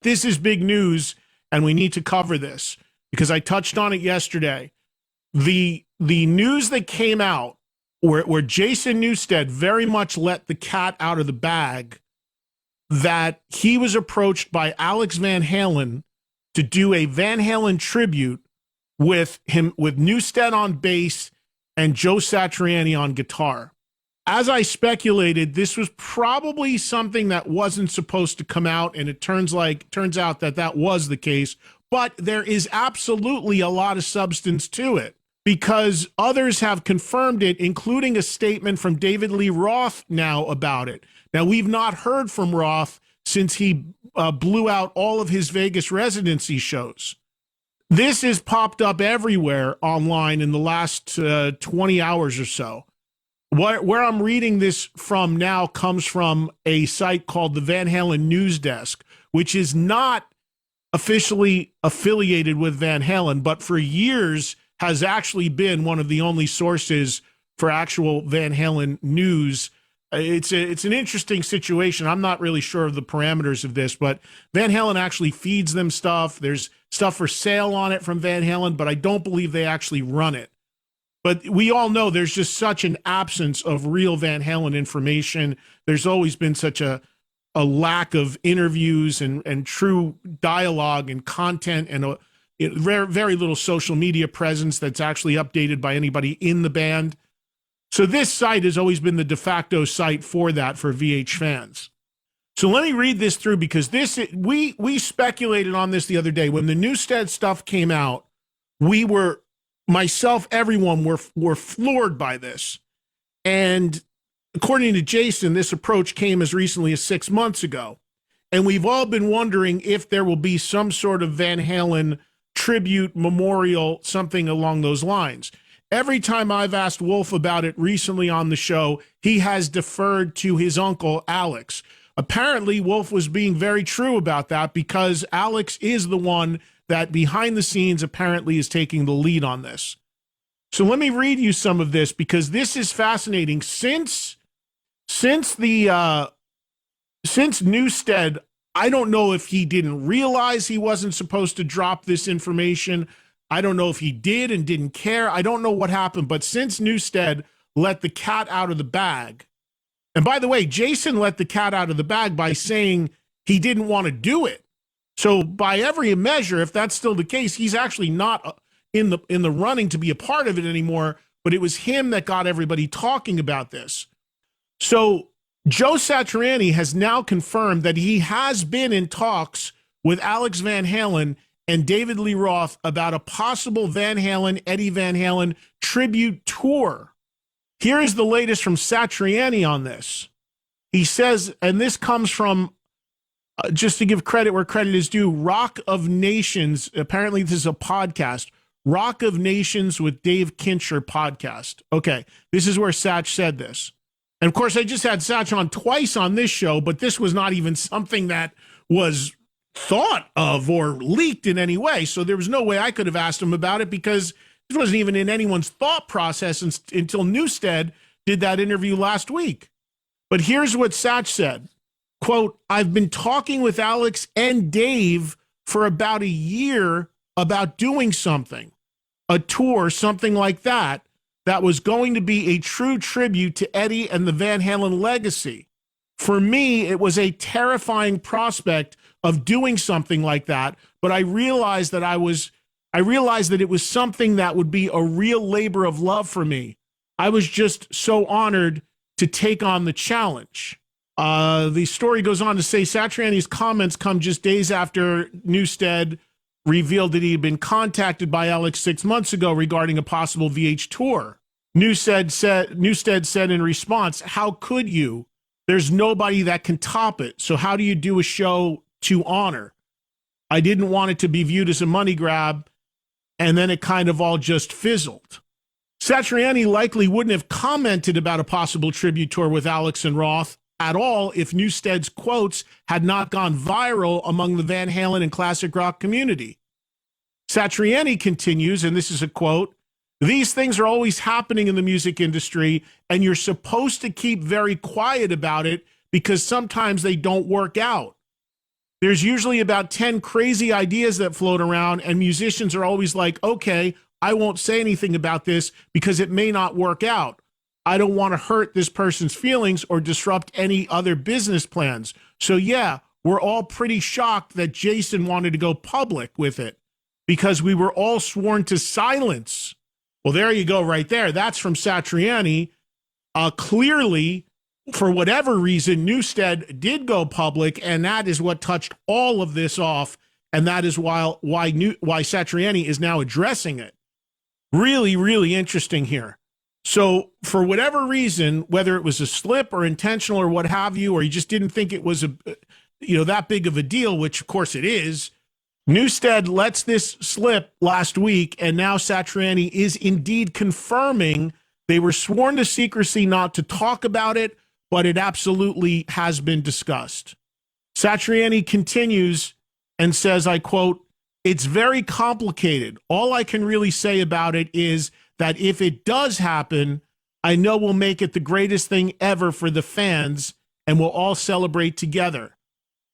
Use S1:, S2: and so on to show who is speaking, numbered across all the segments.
S1: This is big news, and we need to cover this because I touched on it yesterday. The news that came out where Jason Newsted very much let the cat out of the bag, that he was approached by Alex Van Halen to do a Van Halen tribute with Newsted on bass and Joe Satriani on guitar. As I speculated, this was probably something that wasn't supposed to come out, and it turns out that was the case. But there is absolutely a lot of substance to it because others have confirmed it, including a statement from David Lee Roth now about it. Now, we've not heard from Roth since he blew out all of his Vegas residency shows. This has popped up everywhere online in the last 20 hours or so. Where I'm reading this from now comes from a site called the Van Halen News Desk, which is not officially affiliated with Van Halen, but for years has actually been one of the only sources for actual Van Halen news. It's an interesting situation. I'm not really sure of the parameters of this, but Van Halen actually feeds them stuff. There's stuff for sale on it from Van Halen, but I don't believe they actually run it. But we all know there's just such an absence of real Van Halen information. There's always been such a lack of interviews and true dialogue and content and very, very little social media presence that's actually updated by anybody in the band. So this site has always been the de facto site for that for VH fans. So let me read this through because we speculated on this the other day. When the Newsted stuff came out, myself, everyone were floored by this. And according to Jason, this approach came as recently as 6 months ago. And we've all been wondering if there will be some sort of Van Halen tribute, memorial, something along those lines. Every time I've asked Wolf about it recently on the show, he has deferred to his uncle, Alex. Apparently, Wolf was being very true about that because Alex is the one that behind the scenes apparently is taking the lead on this. So let me read you some of this because this is fascinating. Since Newsted, I don't know if he didn't realize he wasn't supposed to drop this information. I don't know if he did and didn't care. I don't know what happened, but since Newsted let the cat out of the bag, and by the way, Jason let the cat out of the bag by saying he didn't want to do it. So by every measure, if that's still the case, he's actually not in the running to be a part of it anymore, but it was him that got everybody talking about this. So Joe Satriani has now confirmed that he has been in talks with Alex Van Halen and David Lee Roth about a possible Van Halen, Eddie Van Halen tribute tour. Here is the latest from Satriani on this. He says, and this comes from, just to give credit where credit is due, Rock of Nations. Apparently, this is a podcast. Rock of Nations with Dave Kincher podcast. Okay, this is where Satch said this. And of course, I just had Satch on twice on this show, but this was not even something that was thought of or leaked in any way. So there was no way I could have asked him about it because this wasn't even in anyone's thought process until Newsted did that interview last week. But here's what Satch said. Quote, I've been talking with Alex and Dave for about a year about doing something, a tour, something like that was going to be a true tribute to Eddie and the Van Halen legacy. For me, it was a terrifying prospect of doing something like that, but I realized that it was something that would be a real labor of love for me. I was just so honored to take on the challenge. The story goes on to say Satriani's comments come just days after Newsted revealed that he had been contacted by Alex 6 months ago regarding a possible VH tour. Newsted said in response, how could you? There's nobody that can top it. So how do you do a show to honor? I didn't want it to be viewed as a money grab, and then it kind of all just fizzled. Satriani likely wouldn't have commented about a possible tribute tour with Alex and Roth at all if Newsted's quotes had not gone viral among the Van Halen and classic rock community. Satriani continues, and this is a quote, these things are always happening in the music industry, and you're supposed to keep very quiet about it because sometimes they don't work out. there's usually about 10 crazy ideas that float around, and musicians are always like, okay, I won't say anything about this because it may not work out. I don't want to hurt this person's feelings or disrupt any other business plans. So yeah, we're all pretty shocked that Jason wanted to go public with it because we were all sworn to silence. Well, there you go right there. That's from Satriani. Clearly, for whatever reason, Newsted did go public, and that is what touched all of this off, and that is why Satriani is now addressing it. Really, really interesting here. So for whatever reason, whether it was a slip or intentional or what have you, or you just didn't think it was that big of a deal, which of course it is, Newsted lets this slip last week, and now Satriani is indeed confirming they were sworn to secrecy not to talk about it, but it absolutely has been discussed. Satriani continues and says, I quote, "It's very complicated. All I can really say about it is that if it does happen, I know we'll make it the greatest thing ever for the fans, and we'll all celebrate together.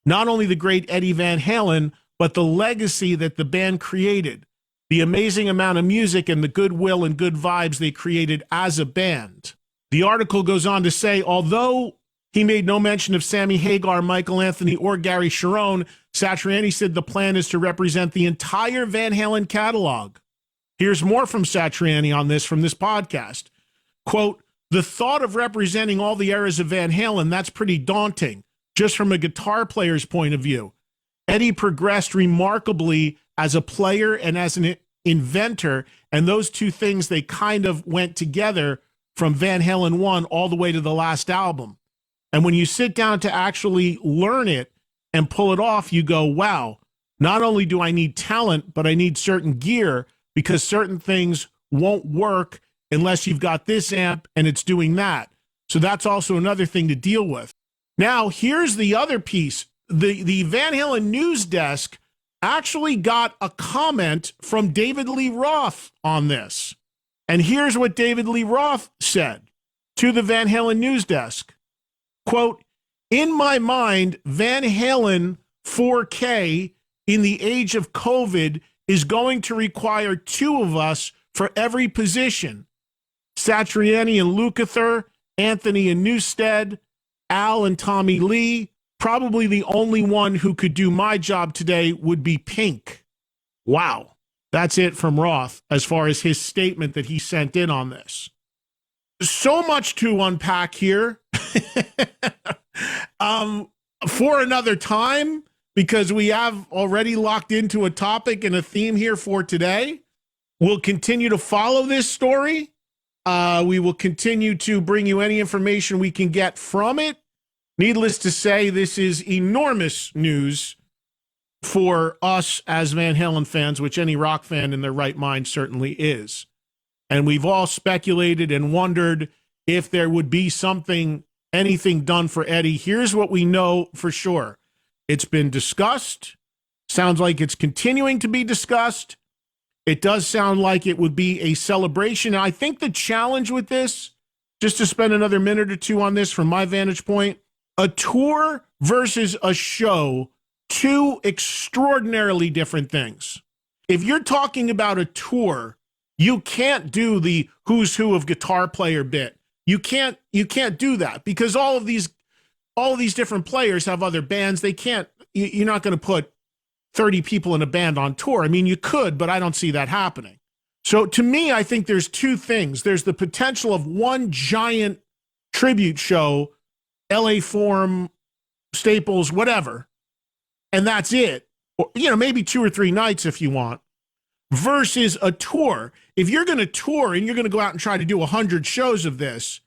S1: Not only the great Eddie Van Halen, but the legacy that the band created, the amazing amount of music and the goodwill and good vibes they created as a band." The article goes on to say, although he made no mention of Sammy Hagar, Michael Anthony, or Gary Cherone, Satriani said the plan is to represent the entire Van Halen catalog. Here's more from Satriani on this from this podcast. Quote, "The thought of representing all the eras of Van Halen, that's pretty daunting, just from a guitar player's point of view. Eddie progressed remarkably as a player and as an inventor, and those two things, they kind of went together from Van Halen 1 all the way to the last album. And when you sit down to actually learn it and pull it off, you go, wow, not only do I need talent, but I need certain gear because certain things won't work unless you've got this amp and it's doing that. So that's also another thing to deal with." Now, here's the other piece. The Van Halen news desk actually got a comment from David Lee Roth on this. And here's what David Lee Roth said to the Van Halen news desk. Quote, "In my mind, Van Halen 4K in the age of COVID is going to require two of us for every position. Satriani and Lukather, Anthony and Newsted, Al and Tommy Lee. Probably the only one who could do my job today would be Pink." Wow. That's it from Roth as far as his statement that he sent in on this. So much to unpack here for another time, because we have already locked into a topic and a theme here for today. We'll continue to follow this story. We will continue to bring you any information we can get from it. Needless to say, this is enormous news for us as Van Halen fans, which any rock fan in their right mind certainly is. And we've all speculated and wondered if there would be anything done for Eddie. Here's what we know for sure. It's been discussed. Sounds like it's continuing to be discussed. It does sound like it would be a celebration. And I think the challenge with this, just to spend another minute or two on this from my vantage point, a tour versus a show, two extraordinarily different things. If you're talking about a tour, you can't do the who's who of guitar player bit. You can't do that because all of these different players have other bands. You're not going to put 30 people in a band on tour. I mean, you could, but I don't see that happening. So to me, I think there's two things. There's the potential of one giant tribute show, LA Forum, Staples, whatever, and that's it. Or, maybe 2 or 3 nights if you want, versus a tour. If you're going to tour and you're going to go out and try to do 100 shows of this,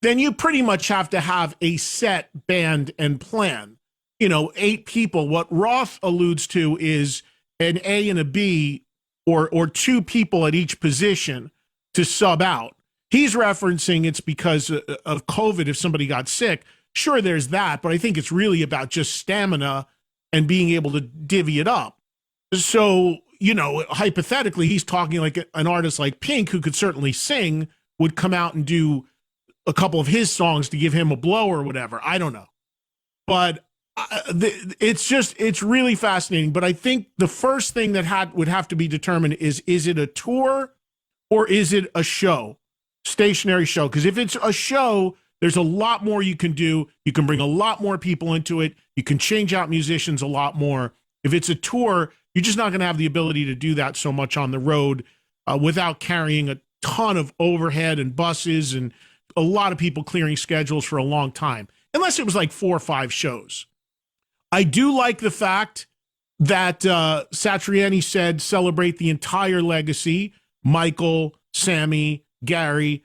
S1: then you pretty much have to have a set band and plan. 8 people. What Roth alludes to is an A and a B or 2 people at each position to sub out. He's referencing it's because of COVID if somebody got sick. Sure, there's that, but I think it's really about just stamina and being able to divvy it up. So, hypothetically, he's talking like an artist like Pink, who could certainly sing, would come out and do a couple of his songs to give him a blow or whatever. I don't know. But It's really fascinating. But I think the first thing that would have to be determined is it a tour or is it a show, stationary show? Because if it's a show, there's a lot more you can do. You can bring a lot more people into it. You can change out musicians a lot more. If it's a tour, you're just not going to have the ability to do that so much on the road without carrying a ton of overhead and buses and a lot of people clearing schedules for a long time, unless it was like 4 or 5 shows. I do like the fact that Satriani said celebrate the entire legacy, Michael, Sammy, Gary.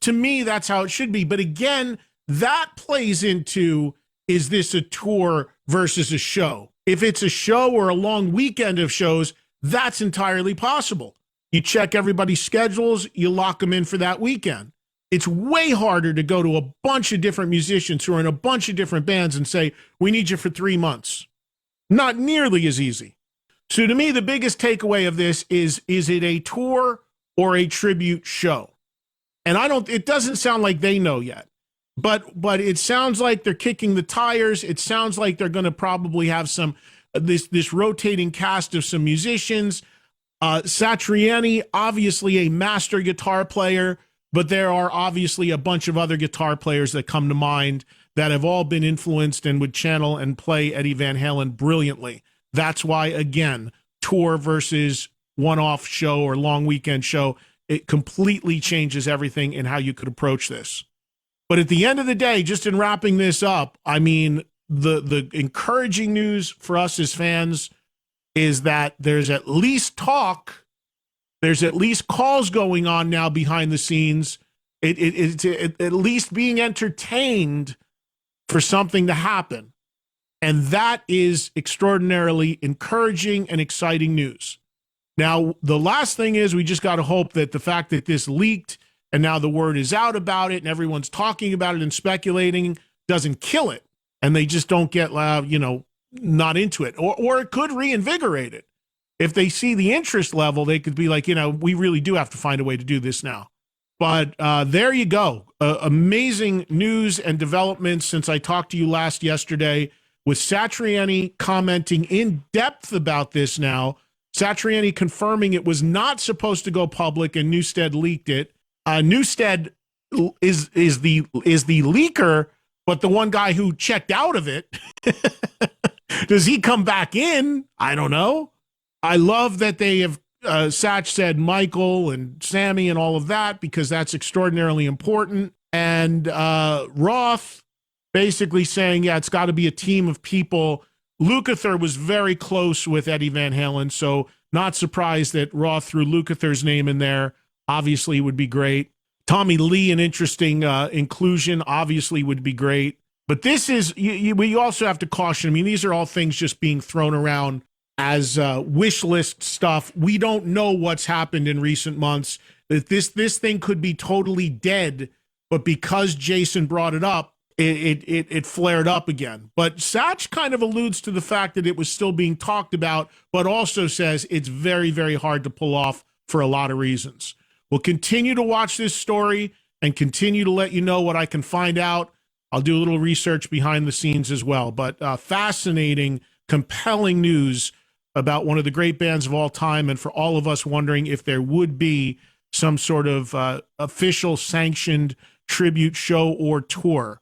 S1: To me, that's how it should be. But again, that plays into, is this a tour versus a show? If it's a show or a long weekend of shows, that's entirely possible. You check everybody's schedules, you lock them in for that weekend. It's way harder to go to a bunch of different musicians who are in a bunch of different bands and say, we need you for 3 months. Not nearly as easy. So to me, the biggest takeaway of this is it a tour or a tribute show? And it doesn't sound like they know yet, but it sounds like they're kicking the tires. It sounds like they're going to probably have this rotating cast of some musicians. Satriani, obviously a master guitar player, but there are obviously a bunch of other guitar players that come to mind that have all been influenced and would channel and play Eddie Van Halen brilliantly. That's why, again, tour versus one-off show or long weekend show, it completely changes everything in how you could approach this. But at the end of the day, just in wrapping this up, I mean, the encouraging news for us as fans is that there's at least talk. There's at least calls going on now behind the scenes. It's at least being entertained for something to happen. And that is extraordinarily encouraging and exciting news. Now, the last thing is we just got to hope that the fact that this leaked and now the word is out about it and everyone's talking about it and speculating doesn't kill it. And they just don't get, not into it. Or it could reinvigorate it. If they see the interest level, they could be like, we really do have to find a way to do this now. But there you go. Amazing news and developments since I talked to you last yesterday, with Satriani commenting in depth about this now. Satriani confirming it was not supposed to go public and Newsted leaked it. Newsted is the leaker, but the one guy who checked out of it, does he come back in? I don't know. I love that they have, Satch said Michael and Sammy and all of that, because that's extraordinarily important. And Roth basically saying, yeah, it's got to be a team of people. Lukather was very close with Eddie Van Halen, so not surprised that Roth threw Lukather's name in there. Obviously would be great. Tommy Lee, an interesting inclusion, obviously would be great. But this is, we also have to caution. I mean, these are all things just being thrown around as wish list stuff. We don't know what's happened in recent months. This thing could be totally dead, but because Jason brought it up, it flared up again. But Satch kind of alludes to the fact that it was still being talked about, but also says it's very, very hard to pull off for a lot of reasons. We'll continue to watch this story and continue to let you know what I can find out. I'll do a little research behind the scenes as well. But fascinating, compelling news about one of the great bands of all time, and for all of us wondering if there would be some sort of official sanctioned tribute show or tour.